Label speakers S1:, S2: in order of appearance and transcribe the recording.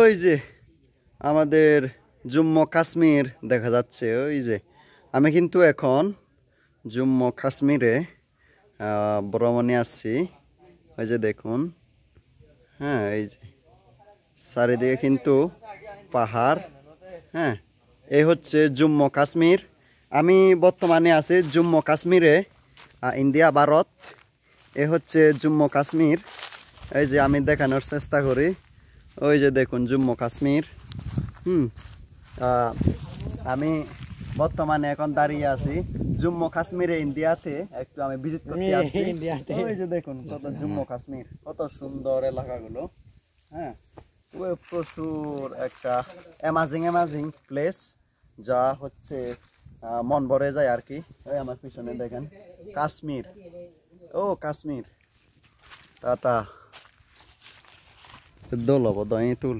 S1: ওই যে আমাদের জম্মু কাশ্মীর দেখা যাচ্ছে। ওই যে আমি কিন্তু এখন জম্মু কাশ্মীরে ভ্রমণে আসছি। ওই যে দেখুন, হ্যাঁ, এই যে চারিদিকে কিন্তু পাহাড়। হ্যাঁ, এই হচ্ছে জম্মু কাশ্মীর। আমি বর্তমানে আছি জম্মু কাশ্মীরে, ইন্ডিয়া ভারত। এ হচ্ছে জম্মু কাশ্মীর। এই যে আমি দেখানোর চেষ্টা করি। ওই যে দেখুন জম্মু কাশ্মীর। আমি বর্তমানে এখন দাঁড়িয়ে আছি জম্মু কাশ্মীরে, ইন্ডিয়াতে। একটু আমি ভিজিট করতে আসছি। ওই যে দেখুন কত জম্মু কাশ্মীর, কত সুন্দর এলাকাগুলো। হ্যাঁ, প্রচুর একটা অ্যামাজিং প্লেস, যা হচ্ছে মন ভরে যায় আর কি। ওই আমার পিছনে দেখেন কাশ্মীর। ও কাশ্মীর টাটা দোলব দই তুল।